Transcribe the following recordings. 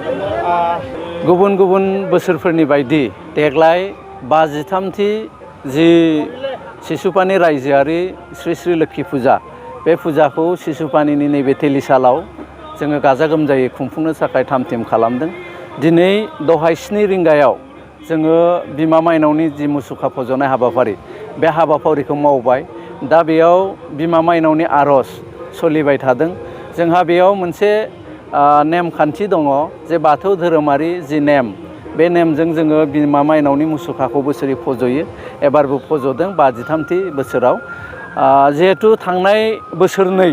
गुबुन गुबुन बोसोरफोरनि बायदि देग्लाय 53थि जि सिसुपानि रायजोआरि श्री श्री लोक्षि फुजा बे फुजाखौ सिसुपानिनि नैबे तेलिसालाव जोङो गाजा गोमजायै खुंफुंनो थाखाय थाम-थिम खालामदों। दिनै दहाय 7 रिंगायाव जोङो बिमा माइनावनि जि मुसुखा फज'नाय हाबाफारि बे हाबाफारिखौ मावबाय। दा बेयाव बिमा माइनावनि आर'ज सोलिबाय थादों। जोंहा बेयाव मोनसे नेमखान्थि दङ जे बाथौ धोरोमारि जि नेम बे नेमजों जोङो बिमा माइनावनि मुसुखाखौ बोसोरै फज'यो। एबारबो फज'दों 53थि बोसोराव। जिहेतु थांनाय बोसोरनै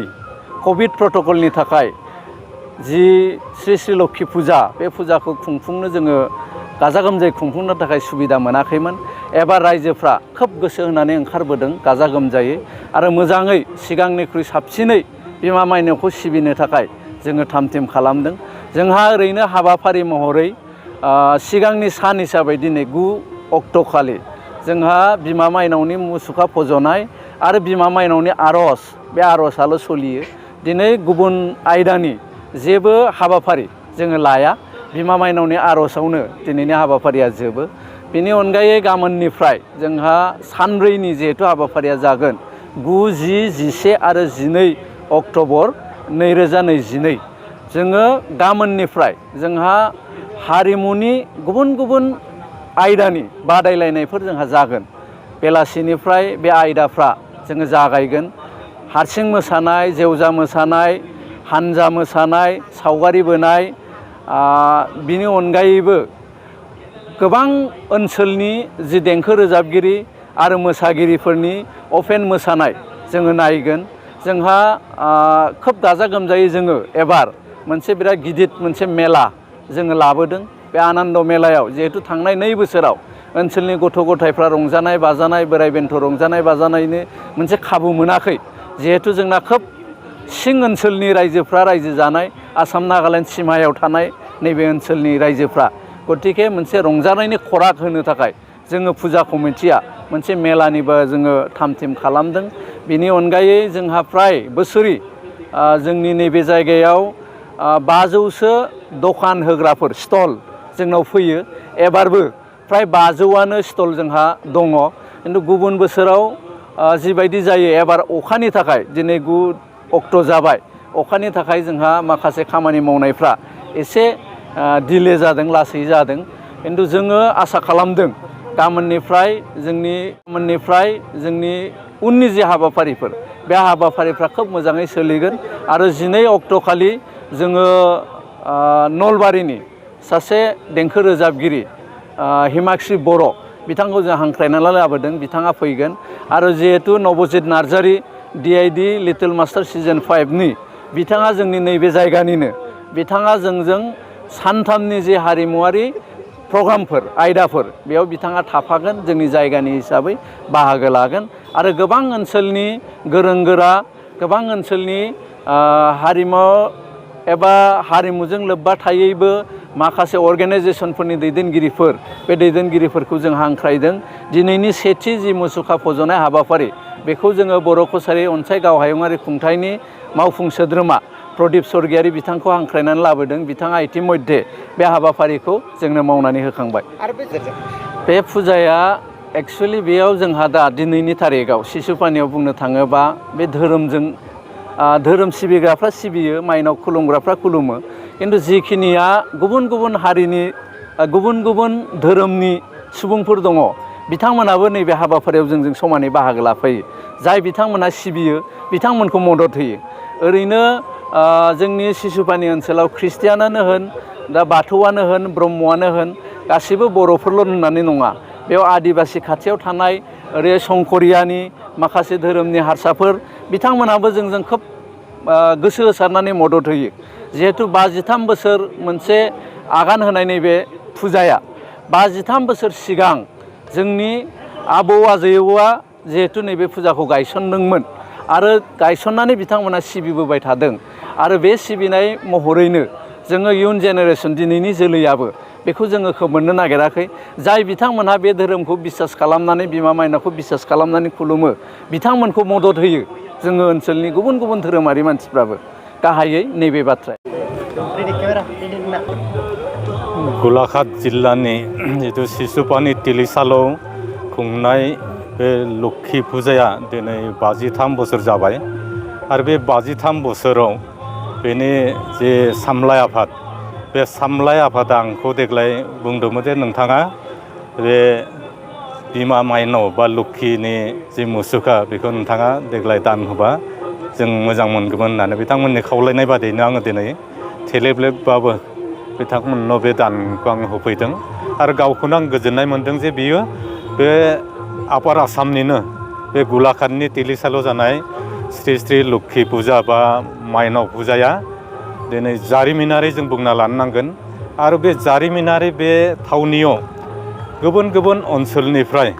कभिड प्रट'कलनि थाखाय जि श्री श्री लोक्षि फुजा बे फुजाखौ खुंफुंनो जोङो गाजा गोमजायै खुंफुंनो थाखाय सुबिदा मोनाखैमोन। एबार रायजोफ्रा खोब गोसो होनानै ओंखारबोदों गाजा गोमजायै आरो मोजाङै सिगांनिख्रुइ साबसिनै बिमा माइनावखौ सिबिनो थाखाय जोङो थाम-थिम खालामदों। जोंहा ओरैनो हाबाफारि महरै सिगांनि सान हिसाबै दिनै 9 अक्ट'खालि जोंहा बिमा माइनावनि मुसुखा फज'नाय आरो बिमा माइनावनि आर'ज बे आर'जआल' सोलियो। दिनै गुबुन आयदानि जेबो हाबाफारि जोङो लाया। बिमा माइनावनि आर'जआवनो दिनैनि हाबाफारिया जोबो। बेनि अनगायै गाबोननिफ्राय जोंहा सानब्रैनि जिहेतु हाबाफारिया जागोन 9, 10, 11 आरो 12 अक्ट'बर 2022 जोङो गाबोननिफ्राय जोंहा हारिमुनि गुबुन गुबुन आयदानि बादायलायनायफोर जोंहा जागोन। बेलासिनिफ्राय बे आयदाफ्रा जोङो जागायगोन। हारसिं मोसानाय, जेवजा मोसानाय, हानजा मोसानाय, सावगारि बोनाय, बिनि अनगायैबो गोबां ओनसोलनि जि देंखो रोजाबगिरि आरो मोसागिरिफोरनि अपेन मोसानाय जोङो नायगोन। जोंहा खोब गाजा गोमजायै जोङो एबार मोनसे बिराद गिदिर मोनसे मेला जोङो लाबोदों। बे आनन्द मेलायाव जिहेतु थांनाय 2 बोसोराव ओनसोलनि गथ' गथायफ्रा रंजानाय बाजानाय, बोराइ बेन्थ' रंजानाय बाजानायनि मोनसे खाबु मोनाखै। जिहेतु जोंना खोब सिं ओनसोलनि रायजोफ्रा रायजो जानाय, आसाम नागालेण्ड सिमायाव थानाय नैबे ओनसोलनि रायजोफ्रा, गतिके मोनसे रंजानायनि खराग होनो थाखाय जोङो फुजा कमिटिया मोनसे मेलानिबो जोङो थाम-थिम खालामदों। बेनि अनगायै जोंहा फ्राय बोसोरै जोंनि नैबे जायगायाव 500सो दखान होग्राफोर स्टल जोंनाव फैयो। एबारबो फ्राय 500आनो स्टल जोंहा दङ। खिन्थु गुबुन बोसोराव जिबायदि जायो एबार अखानि थाखाय दिनै 9 अक्ट' जाबाय। अखानि थाखाय जोंहा माखासे खामानि मावनायफ्रा एसे डिले जादों, लासै जादों। खिन्थु जोङो आसा खालामदों गाबोननिफ्राय जोंनि उननि जे हाबाफारिफोर बे हाबाफारिफ्रा खोब मोजाङै सोलिगोन। आरो 12 अक्ट'खालि जोङो नलबारिनि सासे देंखो रोजाबगिरि हिमाक्षी बर' बिथांखौ जों हांख्रायनानै लाबोदों। बिथाङा फैगोन। आरो जिहेतु Nabajit Narzary DID little master season 5नि बिथाङा जोंनि नैबे जायगानिनो। बिथाङा जोंजों सानथामनि जे हारिमुवारि प्रग्रामफोर आयदाफोर बेयाव बिथाङा थाफागोन, जोंनि जायगानि हिसाबै बाहागो लागोन। आरो गोबां ओनसोलनि गोरों गोरा, गोबां ओनसोलनि हारिमु एबा हारिमुजों लोब्बा थायैबो माखासे अर्गेनाइजेसनफोरनि दैदेनगिरिफोर, बे दैदेनगिरिफोरखौ जों हांख्रायदों। दिनैनि सेथि जि मुसुखा फज'नाय हाबाफारि बेखौ जोङो बर' कसारी अनसाय गाव हायुङारि खुंथायनि मावफुं सोद्रोमा प्रदीप स्वर्गियारी बिथांखौ हांख्रायनानै लाबोदों। बिथाङा इतिमध्ये बे हाबाफारिखौ जोंनो मावनानै होखांबाय। बे फुजाया एक्सुवेलि बेयाव जोंहा दा दिनैनि थारिखआव सिसुपानियाव बुंनो थाङोबा बे धोरोम सिबिग्राफ्रा सिबियो, माइनाव खुलुमग्राफ्रा खुलुमो। खिन्थु जिखिनिया गुबुन गुबुन हारिनि गुबुन गुबुन धोरोमनि सुबुंफोर दङ बिथांमोनाबो नैबे हाबाफारियाव जोंजों समानै बाहागो लाफैयो। जाय बिथांमोना सिबियो बिथांमोनखौ मदद होयो। ओरैनो जोंनि सिसुपानि ओनसोलाव ख्रिस्टियानानो होन, दा बाथौआनो होन, ब्रह्मआनो होन, गासिबो बर'फोरल' होननानै नङा। बेयाव आदिबासि खाथियाव थानाय ओरै संकरियानि माखासे धोरोमनि हारसाफोर बिथांमोनाबो जोंजों खोब गोसो होसारनानै मदद होयो। जिहेतु 53 बोसोर मोनसे आगान होनाय नैबे फुजाया 53 बोसोर सिगां जोंनि आबौ आजैआ जिहेतु नैबे फुजाखौ गायसनदोंमोन आरो गायसननानै बिथांमोना सिबिबोबाय थादों। आरो बे सिबिनाय महरैनो जोङो इयुन जेनेरेसन दिनैनि जोलैयाबो बेखौ जोङो खोमोरनो नागिराखै। जाय बिथांमोनहा बे धोरोमखौ बिसास खालामनानै बिमा माइनावखौ बिसास खालामनानै खुलुमो बिथांमोनखौ मदद होयो जोङो ओनसोलनि गुबुन गुबुन धोरोमारि मानसिफ्राबो। गाहायै नैबे बाथ्रा। गलाघाट जिल्लानि जितु सिसुपानि तिलिसालाव खुंनाय बे लोक्षि फुजाया दिनै 53 बोसोर जाबाय आरो बे 53 बोसोराव बेनि जे सामलाय आफाद बे सामलाय आफादा आंखौ देग्लाय बुंदोंमोन जे नोंथाङा बे बिमा माइनाव बा लोक्षिनि जि मुसुखा बेखौ नोंथाङा देग्लाय दान होबा जों मोजां मोनगौमोन होननानै बिथांमोननि खावलायनाय बादियैनो आङो दिनै थेलेबलेबबाबो बिथांमोननो बे दानखौ आं होफैदों आरो गावखौनो आं गोजोननाय मोनदों जे बियो बे आपार आसामनिनो बे गलाघाटनि तिलिसालाव जानाय श्री श्री लोक्षि फुजा बा माइनाव फुजाया दिनै जारिमिनारि जों बुंना लानो नांगोन आरो बे जारिमिनारि बे थावनियाव गुबुन गुबुन ओनसोलनिफ्राय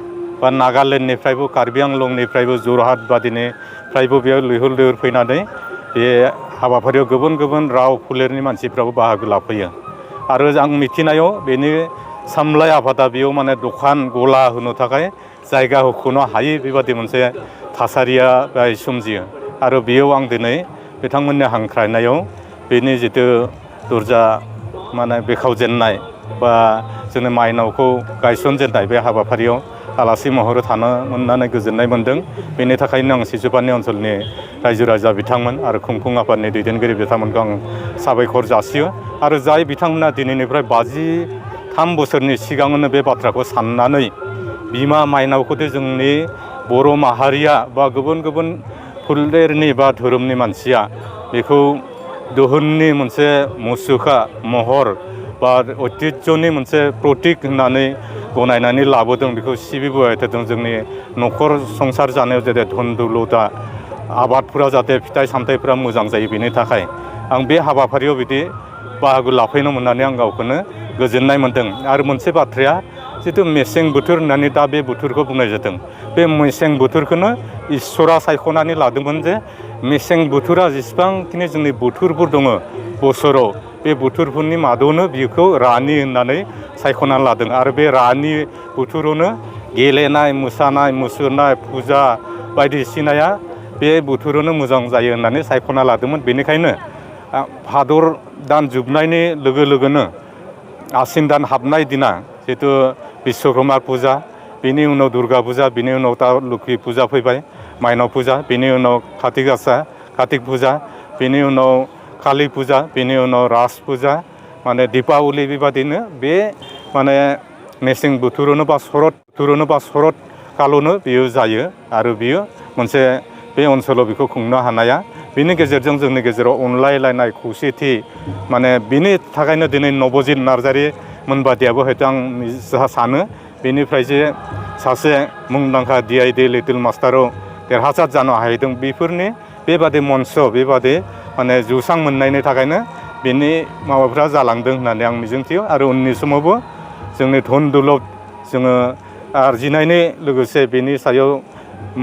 बा नागालेण्डनिफ्रायबो कार्बि आंलंनिफ्रायबो जरहाट बादिनिफ्रायबो बेयाव लैहोर लैहोर फैनानै बे हाबाफारियाव गुबुन गुबुन राव फोलेरनि मानसिफ्राबो बाहागो लाफैयो आरो आं मिथिनायाव बेनि सामलाय आफादा बेयाव माने दखान गला होनो थाखाय जायगा होख'नो हायि बेबादि मोनसे थासारिया बेहाय सोमजियो आरो बेयाव आं दिनै बिथांमोननि हांख्रायनायाव बेनि जितु दरजा माने बेखावजेननाय बा जोंनि माइनावखौ गायसनजेननाय बे हाबाफारियाव आलासि महरै थानो मोननानै गोजोननाय मोनदों बेनि थाखायनो आं सिसुपानि ओनसोलनि रायजो राजा बिथांमोन आरो खुंफुं आफादनि दैदेनगिरि बिथांमोनखौ आं साबायखर जासियो आरो जाय बिथांमोना दिनैनिफ्राय 53 बोसोरनि सिगाङावनो बे बाथ्राखौ साननानै बिमा माइनावखौदि जोंनि बर' माहारिया बा गुबुन गुबुन फोलेरनि बा धोरोमनि मानसिया बेखौ दोहोननि मोनसे मुसुखा महर बा ऐतिह्यनि मोनसे प्रतीक होननानै गनायनानै लाबोदों बेखौ सिबिबोबाय थादों जोंनि न'खर संसार जानायाव जाहाथे धन दौलता आबादफोरा जाहाथे फिथाइ सामथाइफोरा मोजां जायो बेनि थाखाय आं बे हाबाफारियाव बिदि बाहागो लाफैनो मोननानै आं गावखौनो गोजोननाय मोनदों आरो मोनसे बाथ्राया जितु मेसें बोथोर होननानै दा बे बोथोरखौ बुंनाय जादों बे मेसें बोथोरखौनो इसोरा सायख'नानै लादोंमोन जे मेसें बोथोरा जेसेबांखिनि जोंनि बोथोरफोर दङ बोसोराव बे बोथोरफोरनि मादावनो बिखौ रानि होननानै सायख'नानै लादों आरो बे रानि बोथोरावनो गेलेनाय मोसानाय मुसुरनाय फुजा बायदिसिनाया बे बोथोरावनो मोजां जायो होननानै सायख'ना लादोंमोन बेनिखायनो भादर दान जोबनायनि लोगो लोगोनो आसिन दान हाबनाय दिना जितु बिश्वकर्मा फुजा बेनि उनाव दुर्गा फुजा बेनि उनाव दा लोक्षि फुजा फैबाय माइनाव फुजा बेनि उनाव काति गासा कातिक फुजा बेनि उनाव कालि फुजा बेनि उनाव रास फुजा माने दीपावली बेबादिनो बे माने मेसें बोथोरावनो बा शरत कालावनो बियो जायो आरो बियो मोनसे बे ओनसोलाव बेखौ खुंनो हानाया बेनि गेजेरजों जोंनि गेजेराव अनलायलायनाय खौसेथि माने बिनि थाखायनो दिनै नबजित नार्जारि मोनबादियाबो हयथ' आं सानो बेनिफ्राय जे सासे मुंदांखा DID लिटिल मास्टाराव देरहासार जानो हाहैदों बेफोरनि बेबादि मन्च बेबादि माने जौसां मोननायनि थाखायनो बेनि माबाफ्रा जालांदों होननानै आं मिजिंथियो आरो उननि समावबो जोंनि धन दौलत जोङो आरजिनायनि लोगोसे बेनि सायाव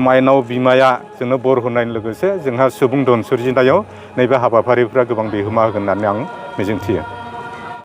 माइनाव बिमाया जोंनो बर होनायनि लोगोसे जोंहा सुबुं धन सोरजिनायाव नैबे हाबाफारिफ्रा गोबां बिहोमा होगोन होननानै आं मिजिंथियो